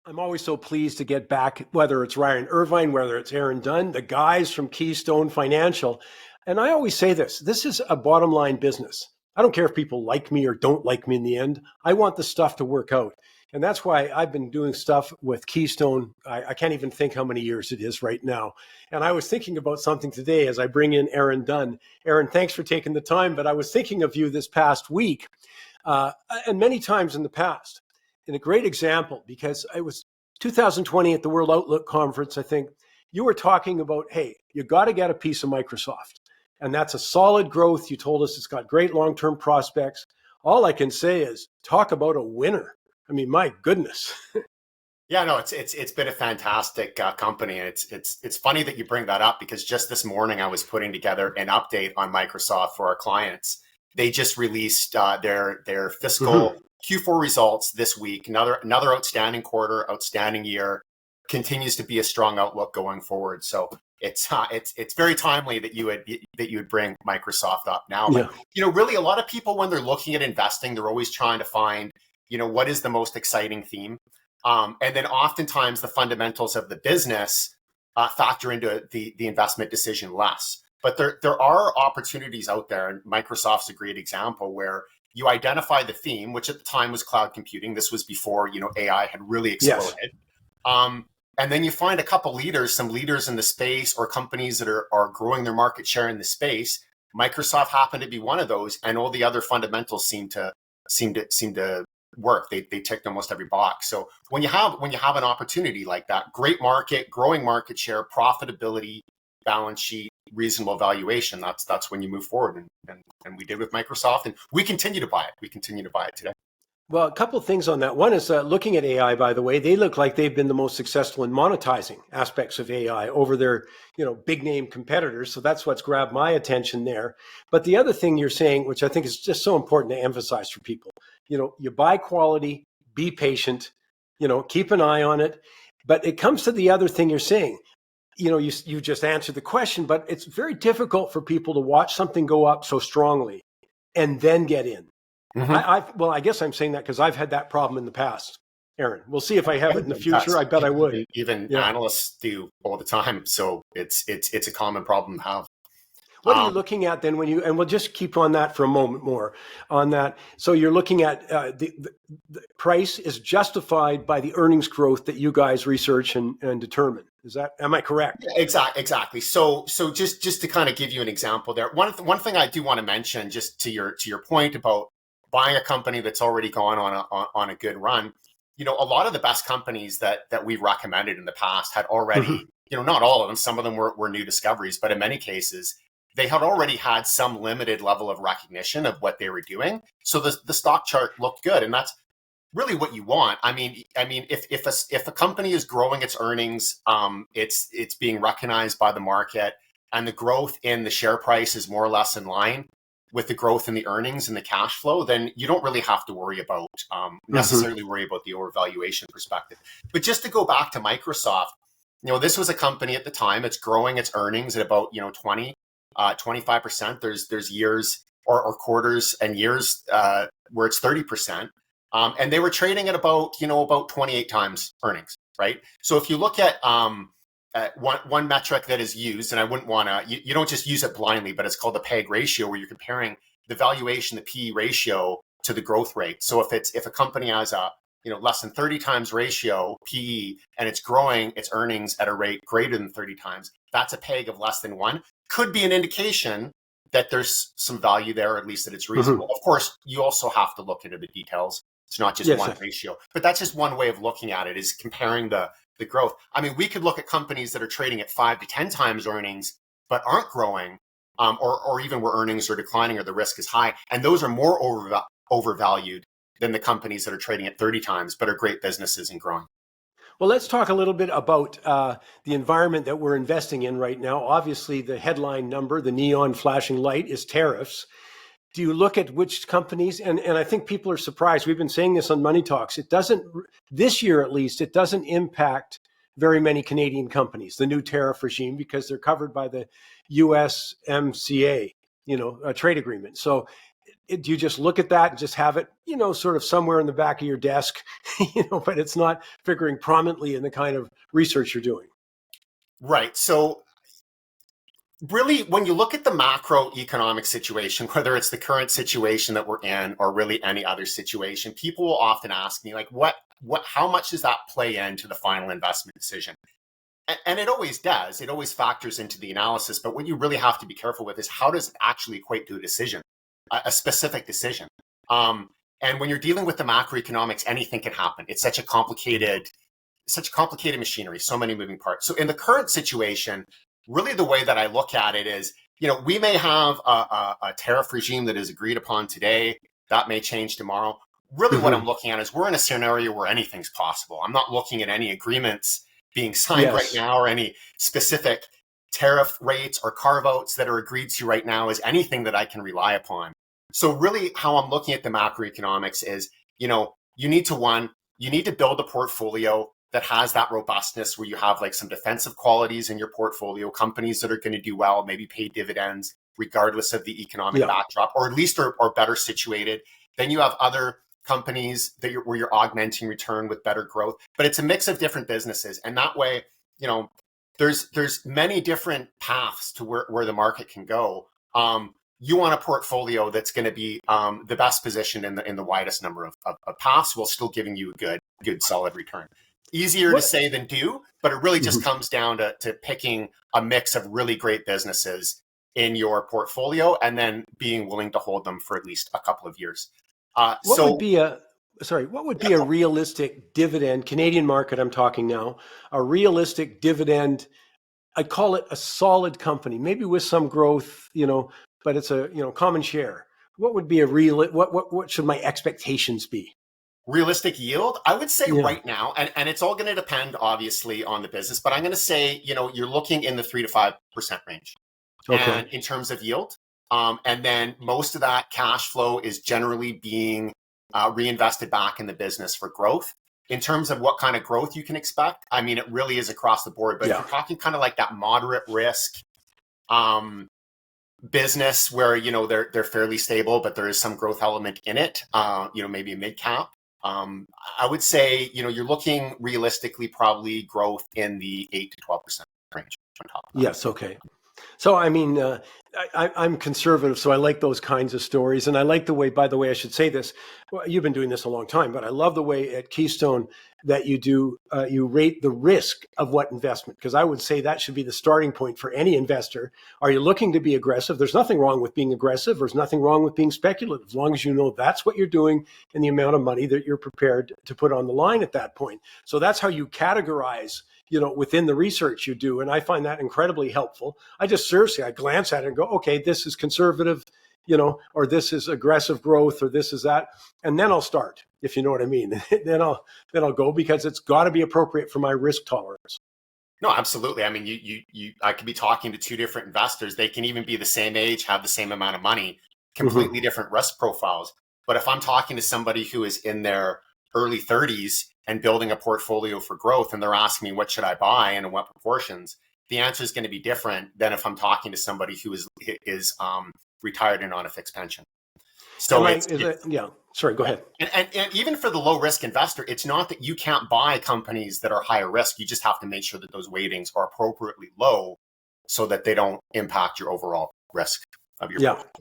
I'm always so pleased to get back, whether it's Ryan Irvine, whether it's Aaron Dunn, the guys from Keystone Financial. And I always say this is a bottom line business. I don't care if people like me or don't like me in the end. I want the stuff to work out. And that's why I've been doing stuff with Keystone. I can't even think how many years it is right now. And I was thinking about something today as I bring in Aaron Dunn. Aaron, thanks for taking the time. But I was thinking of you this past week and many times in the past. And a great example, because it was 2020 at the World Outlook Conference, I think, you were talking about, hey, you got to get a piece of Microsoft. And that's a solid growth. You told us it's got great long-term prospects. All I can say is talk about a winner. I mean, my goodness. Yeah, no, it's been a fantastic company, and it's funny that you bring that up because just this morning I was putting together an update on Microsoft for our clients. They just released their fiscal Q4 results this week. Another outstanding quarter, outstanding year. Continues to be a strong outlook going forward. So it's very timely that you would bring Microsoft up now. Yeah. But really, a lot of people when they're looking at investing, they're always trying to find what is the most exciting theme. And then oftentimes the fundamentals of the business factor into the investment decision less. But there are opportunities out there, and Microsoft's a great example where you identify the theme, which at the time was cloud computing. This was before AI had really exploded. Yes. And then you find a couple leaders, some leaders in the space or companies that are growing their market share in the space. Microsoft happened to be one of those, and all the other fundamentals seem to work. They ticked almost every box. So when you have an opportunity like that, great market, growing market share, profitability, balance sheet, reasonable valuation, that's when you move forward. And we did with Microsoft, and we continue to buy it. We continue to buy it today. Well, a couple of things on that. One is looking at AI, by the way, they look like they've been the most successful in monetizing aspects of AI over their, big name competitors. So that's what's grabbed my attention there. But the other thing you're saying, which I think is just so important to emphasize for people, you buy quality, be patient, keep an eye on it. But it comes to the other thing you're saying. You just answered the question, but it's very difficult for people to watch something go up so strongly and then get in. Mm-hmm. I guess I'm saying that because I've had that problem in the past, Aaron. We'll see if I have it in the future. I bet I would. Even analysts do all the time. So it's a common problem to have. What are you looking at then and we'll just keep on that for a moment more on that. So you're looking at the price is justified by the earnings growth that you guys research and determine. Am I correct? Yeah, exactly. So just to kind of give you an example there, one thing I do want to mention, just to your point about buying a company that's already gone on a good run, a lot of the best companies that we've recommended in the past had already, not all of them, some of them were new discoveries, but in many cases, they had already had some limited level of recognition of what they were doing. So the stock chart looked good. And that's really what you want. I mean, if a company is growing its earnings, it's being recognized by the market, and the growth in the share price is more or less in line with the growth in the earnings and the cash flow, then you don't really have to worry about necessarily worry about the overvaluation perspective. But just to go back to Microsoft, this was a company at the time, it's growing its earnings at about 25%. There's years or quarters and years where it's 30%. And they were trading at about 28 times earnings, right? So if you look at one metric that is used, and I wouldn't want to, you don't just use it blindly, but it's called the PEG ratio, where you're comparing the valuation, the PE ratio, to the growth rate. So if a company has a less than 30 times ratio PE and it's growing its earnings at a rate greater than 30 times, that's a PEG of less than 1. Could be an indication that there's some value there, or at least that it's reasonable. Of course, you also have to look into the details. It's not just one ratio, but that's just one way of looking at it, is comparing the growth. I mean, we could look at companies that are trading at 5 to 10 times earnings, but aren't growing, or even where earnings are declining or the risk is high. And those are more overvalued than the companies that are trading at 30 times, but are great businesses and growing. Well, let's talk a little bit about the environment that we're investing in right now. Obviously, the headline number, the neon flashing light, is tariffs. Do you look at which companies, and I think people are surprised. We've been saying this on Money Talks. It doesn't, this year at least, it doesn't impact very many Canadian companies, the new tariff regime, because they're covered by the USMCA, a trade agreement. So do you just look at that and just have it, sort of somewhere in the back of your desk, but it's not figuring prominently in the kind of research you're doing? Right. So really, when you look at the macroeconomic situation, whether it's the current situation that we're in or really any other situation, people will often ask me, like, how much does that play into the final investment decision? And it always does. It always factors into the analysis. But what you really have to be careful with is how does it actually equate to a decision, a specific decision? And when you're dealing with the macroeconomics, anything can happen. It's such a complicated machinery, so many moving parts. So in the current situation, really the way that I look at it is, we may have a tariff regime that is agreed upon today. That may change tomorrow. Really what I'm looking at is we're in a scenario where anything's possible. I'm not looking at any agreements being signed right now or any specific tariff rates or carve-outs that are agreed to right now as anything that I can rely upon. So really how I'm looking at the macroeconomics is, you need to build a portfolio that has that robustness where you have like some defensive qualities in your portfolio, companies that are going to do well, maybe pay dividends regardless of the economic backdrop, or at least are better situated. Then you have other companies where you're augmenting return with better growth, but it's a mix of different businesses. And that way, there's many different paths to where the market can go. You want a portfolio that's going to be the best position in the widest number of paths, while still giving you a good solid return. Easier to say than do, but it really just comes down to picking a mix of really great businesses in your portfolio and then being willing to hold them for at least a couple of years. What would be a realistic dividend, Canadian market I'm talking now, a realistic dividend? I call it a solid company, maybe with some growth, but it's a, common share. What would be what should my expectations be? Realistic yield, I would say right now, and it's all going to depend obviously on the business, but I'm going to say, you're looking in the 3 to 5% range. Okay. And in terms of yield, and then most of that cash flow is generally being reinvested back in the business for growth. In terms of what kind of growth you can expect, I mean, it really is across the board, but if you're talking kind of like that moderate risk business where, they're fairly stable, but there is some growth element in it, maybe a mid cap. I would say, you're looking realistically probably growth in the 8 to 12% range on top of that. Yes. Okay. So, I mean, I'm conservative, so I like those kinds of stories. And I like the way, by the way, I should say this, well, you've been doing this a long time, but I love the way at Keystone that you rate the risk of what investment, because I would say that should be the starting point for any investor. Are you looking to be aggressive? There's nothing wrong with being aggressive. There's nothing wrong with being speculative, as long as you know that's what you're doing and the amount of money that you're prepared to put on the line at that point. So that's how you categorize within the research you do. And I find that incredibly helpful. I glance at it and go, okay, this is conservative, or this is aggressive growth, or this is that. And then I'll start, if you know what I mean. then I'll go, because it's got to be appropriate for my risk tolerance. No, absolutely. I mean, I could be talking to two different investors. They can even be the same age, have the same amount of money, completely different risk profiles. But if I'm talking to somebody who is in their early 30s and building a portfolio for growth, and they're asking me what should I buy and in what proportions, the answer is going to be different than if I'm talking to somebody who is retired and on a fixed pension. So sorry, go ahead. And even for the low risk investor, it's not that you can't buy companies that are higher risk. You just have to make sure that those weightings are appropriately low so that they don't impact your overall risk of your portfolio.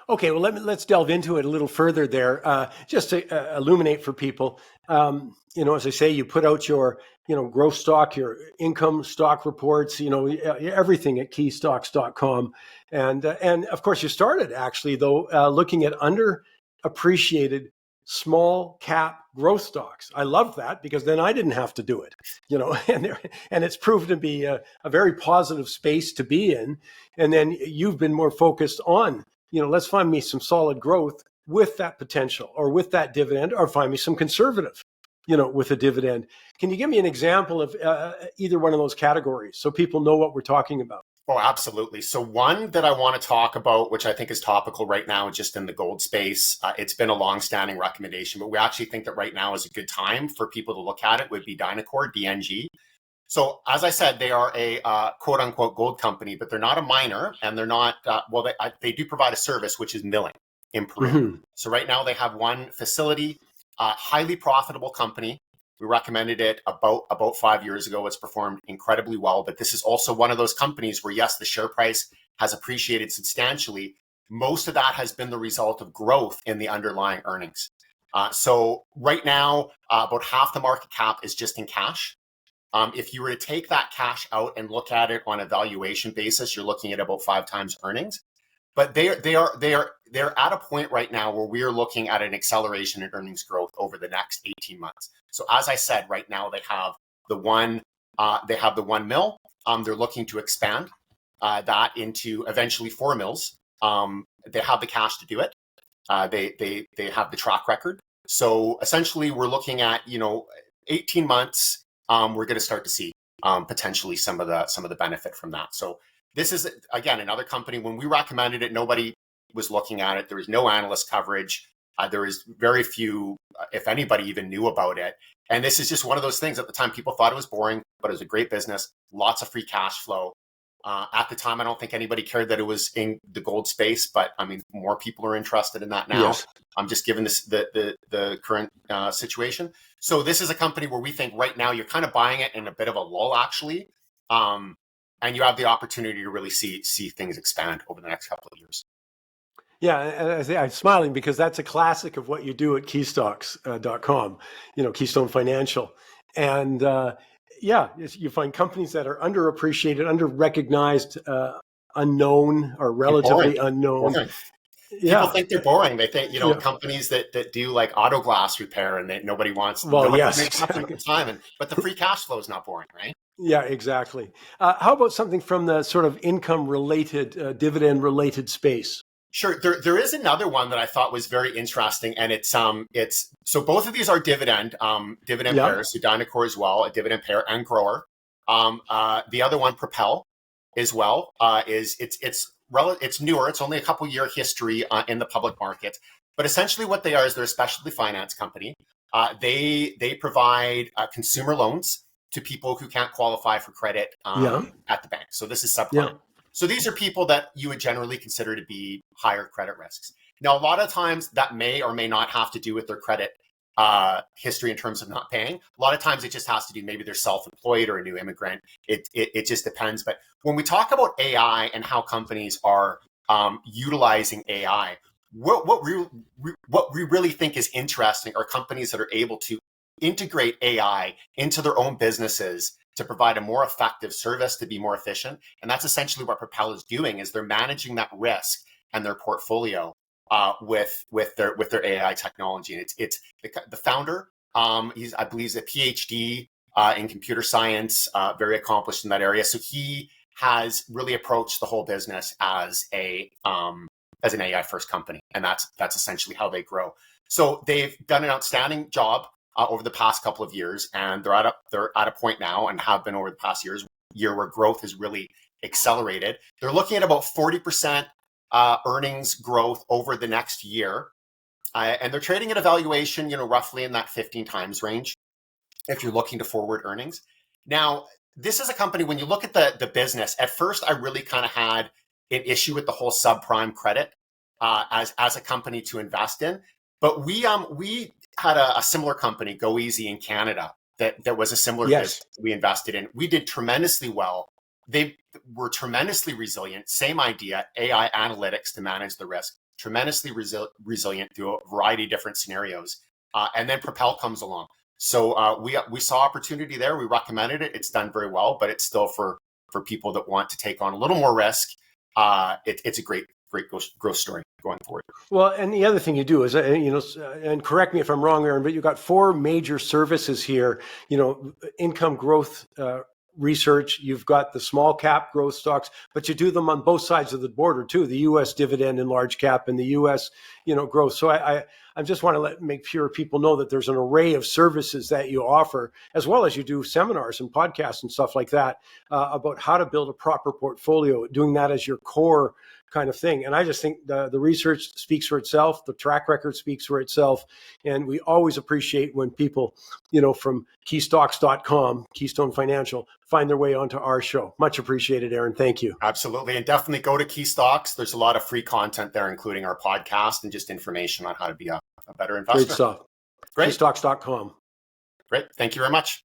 Okay, well, let's delve into it a little further there, just to illuminate for people. As I say, you put out your, growth stock, your income stock reports, everything at keystocks.com. And of course, you started actually, though, looking at underappreciated small cap growth stocks. I love that, because then I didn't have to do it, and it's proved to be a very positive space to be in. And then you've been more focused on, let's find me some solid growth with that potential, or with that dividend, or find me some conservative, with a dividend. Can you give me an example of either one of those categories so people know what we're talking about? Oh, absolutely. So one that I want to talk about, which I think is topical right now, just in the gold space, it's been a long-standing recommendation, but we actually think that right now is a good time for people to look at it, would be Dynacor, DNG. So as I said, they are a quote unquote gold company, but they're not a miner, and they're not, they do provide a service, which is milling. in Peru. Mm-hmm. So right now they have one facility, highly profitable company. We recommended it about 5 years ago. It's performed incredibly well, but this is also one of those companies where, yes, the share price has appreciated substantially. Most of that has been the result of growth in the underlying earnings. So right now, about half the market cap is just in cash. If you were to take that cash out and look at it on a valuation basis, you're looking at about 5 times earnings. But they're at a point right now where we are looking at an acceleration in earnings growth over the next 18 months. So as I said, right now they have the one mill. They're looking to expand that into eventually 4 mills. They have the cash to do it. They have the track record. So essentially, we're looking at 18 months. We're going to start to see potentially some of the benefit from that. So this is, again, another company. When we recommended it, nobody was looking at it. There was no analyst coverage. There was very few, if anybody even knew about it. And this is just one of those things. At the time, people thought it was boring, but it was a great business, lots of free cash flow. At the time, I don't think anybody cared that it was in the gold space, but I mean, more people are interested in that now. Yes. I'm just given this the current situation. So this is a company where we think right now you're kind of buying it in a bit of a lull, actually, and you have the opportunity to really see things expand over the next couple of years. Yeah, and I'm smiling because that's a classic of what you do at keystocks.com, Keystone Financial. And you find companies that are underappreciated, underrecognized, unknown, or relatively unknown. Boring. Yeah. People think they're boring. They think, companies that do like auto glass repair and that nobody wants. Well, yes, exactly. At the time, but the free cash flow is not boring, right? Yeah, exactly. How about something from the sort of income-related, dividend-related space? Sure. There is another one that I thought was very interesting, and it's so both of these are dividend pairs. So Dynacor as well, a dividend pair and grower. The other one, Propel, as well, it's newer. It's only a couple year history in the public market, but essentially what they are is they're a specialty finance company. They provide consumer loans to people who can't qualify for credit at the bank. So this is subprime. Yeah. So these are people that you would generally consider to be higher credit risks. Now, a lot of times that may or may not have to do with their credit history in terms of not paying. A lot of times it just has to do, maybe they're self-employed or a new immigrant. It just depends. But when we talk about AI and how companies are utilizing AI, what we really think is interesting are companies that are able to integrate AI into their own businesses to provide a more effective service, to be more efficient. And that's essentially what Propel is doing, is they're managing that risk and their portfolio with their AI technology. And it's the founder. I believe he's a PhD in computer science, very accomplished in that area. So he has really approached the whole business as an AI first company, and that's essentially how they grow. So they've done an outstanding job over the past couple of years, and they're at a point now, and have been over the past year where growth has really accelerated. They're looking at about 40% earnings growth over the next year, and they're trading at a valuation, roughly in that 15 times range, if you're looking to forward earnings. Now, this is a company, when you look at the business, at first I really kind of had an issue with the whole subprime credit as a company to invest in. But we had a similar company, Go Easy, in Canada that was a similar business we invested in. We did tremendously well. They were tremendously resilient. Same idea, AI analytics to manage the risk. Tremendously resilient through a variety of different scenarios. And then Propel comes along. So we saw opportunity there. We recommended it. It's done very well, but it's still for people that want to take on a little more risk. It's a great growth story going forward. Well, and the other thing you do is, and correct me if I'm wrong, Aaron, but you've got 4 major services here, income growth research, you've got the small cap growth stocks, but you do them on both sides of the border too, the U.S. dividend and large cap and the U.S., growth. So I just want to make sure people know that there's an array of services that you offer, as well as you do seminars and podcasts and stuff like that about how to build a proper portfolio, doing that as your core kind of thing. And I just think the research speaks for itself. The track record speaks for itself. And we always appreciate when people, from keystocks.com, Keystone Financial, find their way onto our show. Much appreciated, Aaron. Thank you. Absolutely. And definitely go to Key Stocks. There's a lot of free content there, including our podcast and just information on how to be a better investor. Great stuff. Great. Keystocks.com. Great. Thank you very much.